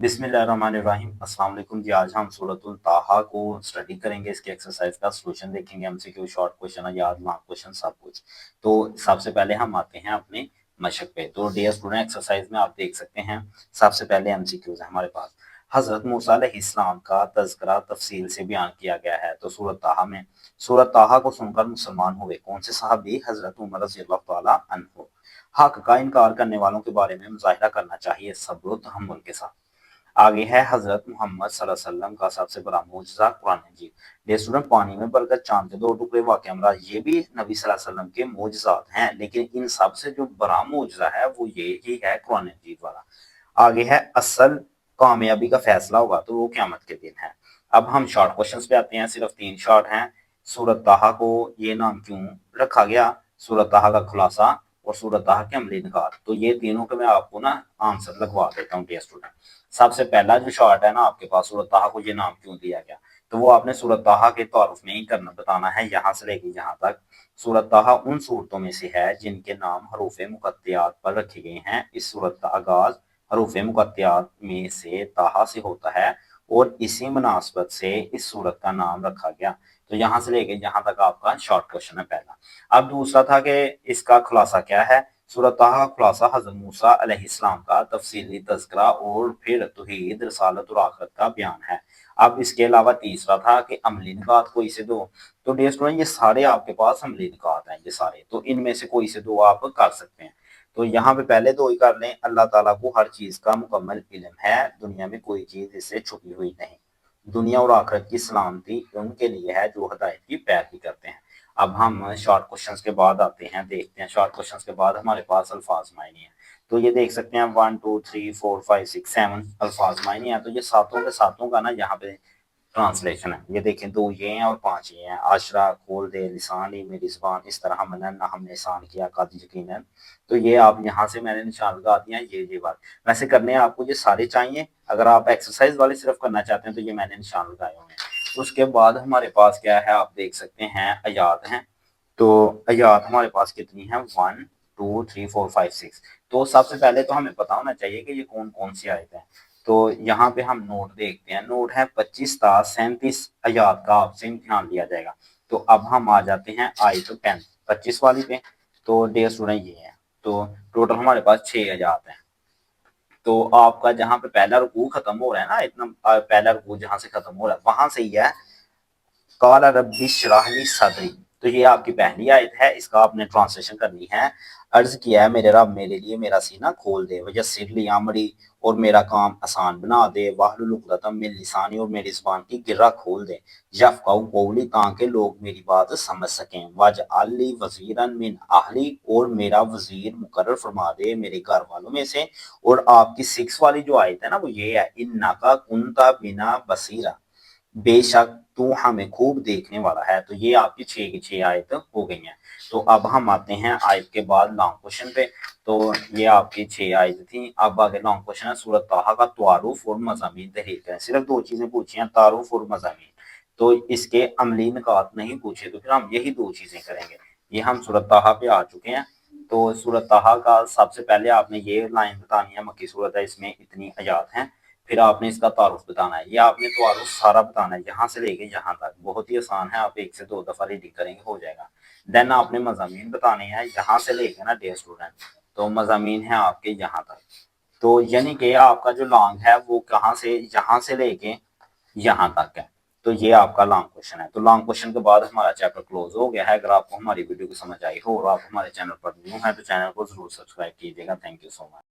बिस्मिल्लाहिर्रहमानिर्रहीम। अस्सलाम वालेकुम जी। आज हम सूरतुल ताहा को स्टडी करेंगे। इसके एक्सरसाइज का सॉल्यूशन देखेंगे, एमसीक्यू, शॉर्ट क्वेश्चन, याद, लॉन्ग क्वेश्चन, सब कुछ। तो सबसे पहले हम आते हैं अपने मशक पे। तो डियर स्टूडेंट, एक्सरसाइज में आप देख सकते हैं सबसे पहले एमसीक्यूज है हमारे पास। हजरत मूसा अलैहिस्सलाम का तज़किरा तफसील से बयान किया गया है। तो सूरत ताहा में, सूरत ताहा को सुनकर मुसलमान हुए कौन से सहाबी? हजरत उमर रज़ियल्लाहु तआला अन्हु। हक का इनकार करने वालों के बारे में मुजाहिरा करना चाहिए सब्र व तहम्मुल के साथ। आगे है हजरत मोहम्मद सल्लल्लाहु अलैहि वसल्लम का सबसे बड़ा मौजज़ा कुरान मजीद। ये स्टूडेंट, पानी में बढ़कर चांद के दो टुकड़े वाक़या अमरा, ये भी नबी सल्लल्लाहु अलैहि वसल्लम के मौजज़ात हैं, लेकिन इन सबसे जो बड़ा मौजज़ा है वो ये ही है कुरान मजीद वाला। आगे है असल कामयाबी का फैसला होगा तो वो क़यामत के दिन है। अब हम शॉर्ट क्वेश्चंस पे आते हैं। सिर्फ 3 शॉर्ट हैं। सूरत ताहा को ये नाम क्यों रखा गया? सूरत ताहा का खुलासा और सूरत ताहा के अमली निकात। तो ये तीनों के मैं आपको ना आंसर लगवा देता हूँ डियर स्टूडेंट। सबसे पहला जो शॉर्ट है ना आपके पास, सूरत ताहा को ये नाम क्यों दिया गया? तो वो आपने सूरत ताहा के तारुफ में ही करना बताना है, यहाँ से लेके यहाँ तक। सूरत ताहा उन सूरतों में से है जिनके नाम हरूफ मुकत्तियात पर रखे गए हैं। इस सूरत का आगाज हरूफ मुकत्तियात में से ताहा से होता है और इसी मुनासबत से इस सूरत का नाम रखा गया। तो यहाँ से लेके यहाँ तक आपका शॉर्ट क्वेश्चन है पहला। अब दूसरा था कि इसका खुलासा क्या है। सूरत ताहा का खुलासा हज़रत मूसा अलैहिस्सलाम का तफसीली तज़किरा और फिर तौहीद, रिसालत और आखिरत का बयान है। अब इसके अलावा तीसरा था कि अमली निकात कोई से दो। तो डियर स्टूडेंट, ये सारे आपके पास अमली निकात हैं, ये सारे, तो इनमें से कोई से दो आप कर सकते हैं। तो यहाँ पे पहले दो ही कर लें। अल्लाह ताला को हर चीज का मुकम्मल इल्म है, दुनिया में कोई चीज इससे छुपी हुई नहीं। दुनिया और आखिरत की सलामती उनके लिए है जो हदायत की पैरवी करते हैं। अब हम शॉर्ट क्वेश्चंस के बाद आते हैं, देखते हैं शॉर्ट क्वेश्चंस के बाद हमारे पास अल्फाज मायने हैं। तो ये देख सकते हैं 1 2 3 4 5 6 7 अल्फाज मायने हैं। तो ये सातों के सातों का ना यहाँ पे ट्रांसलेशन है। ये देखें, दो ये हैं और पांच ये हैं। आशरा, खोल दे, लिसानी, मेरी जुबान, इस तरह मनन ना हमने एहसान किया, कद यकीनन। तो ये आप यहाँ से मैंने निशान लगा दिया, ये बात। वैसे करने आपको ये सारे चाहिए। अगर आप एक्सरसाइज वाले सिर्फ करना चाहते हैं तो ये मैंने निशान लगाए हुए हैं। उसके बाद हमारे पास क्या है, आप देख सकते हैं अयात हैं। तो अयात हमारे पास कितनी है? 1 2 3 4 5 6। तो सबसे पहले तो हमें पता होना चाहिए कि ये कौन कौन सी आयत है। तो यहाँ पे हम नोट देखते हैं। नोट है 25 था 37 अयात का आपसे इम्तिहान लिया जाएगा। तो अब हम आ जाते हैं आयत 10 25 वाली पे। तो डियर स्टूडेंट ये है। तो टोटल हमारे पास 6 अयात हैं। तो आपका जहाँ पे पहला रुकू खत्म हो रहा है ना, इतना पहला रुकू जहाँ से खत्म हो रहा है वहां से ही है काला रब्बी इश्रह ली सदरी। तो ये आपकी पहली आयत है, इसका आपने ट्रांसलेशन करनी है। अर्ज किया है मेरे रब मेरे लिए मेरा सीना खोल दे, वयस्सिर ली अमरी, और मेरा काम आसान बना दे, वाहलुल उक़दतम मिन लिसानी, और मेरी ज़ुबान की गिर्रा खोल दे, यफ़क़हू क़ौली, ताकि लोग मेरी बात समझ सकें, वजअल ली वज़ीरन मिन अहली, और मेरा वज़ीर मुकर्रर फरमा दे मेरे घर वालों में से। और आपकी 6 वाली जो आयत है ना वो ये है, इन्नका कुन्ता बिना बसीरा, बेशक तू हमें खूब देखने वाला है। तो ये आपकी 6 की 6 आयत हो गई हैं। तो अब हम आते हैं आयत के बाद लॉन्ग क्वेश्चन पे। तो ये आपकी 6 आयत थी। अब आगे लॉन्ग क्वेश्चन है, सूरत ताहा का तारुफ और मज़ामीन तहरीर करें। सिर्फ 2 चीजें पूछी हैं, तारुफ और मज़ामीन। तो इसके अमली निकात नहीं पूछे, तो फिर हम यही 2 चीजें करेंगे। ये हम सूरत ताहा पे आ चुके हैं। तो सूरत ताहा का सबसे पहले आपने ये लाइन बतानी है, मक्की सूरत है, इसमें इतनी आयत हैं। फिर आपने इसका तारुफ बताना है। ये आपने तारुफ सारा बताना है यहाँ से लेके यहाँ तक। बहुत ही आसान है, आप 1 से 2 दफा रीडिंग करेंगे हो जाएगा। देन आपने मज़ामीन बताने हैं यहाँ से लेके ना डियर स्टूडेंट। तो मज़ामीन है आपके यहाँ तक। तो यानी कि आपका जो लॉन्ग है वो कहाँ से, यहाँ से लेके यहाँ तक है। तो ये आपका लॉन्ग क्वेश्चन है। तो लॉन्ग क्वेश्चन के बाद हमारा चैप्टर क्लोज हो गया है। अगर आपको हमारी वीडियो को समझ आई हो और आप हमारे चैनल पर न्यू है तो चैनल को जरूर सब्सक्राइब कीजिएगा। Thank you so much.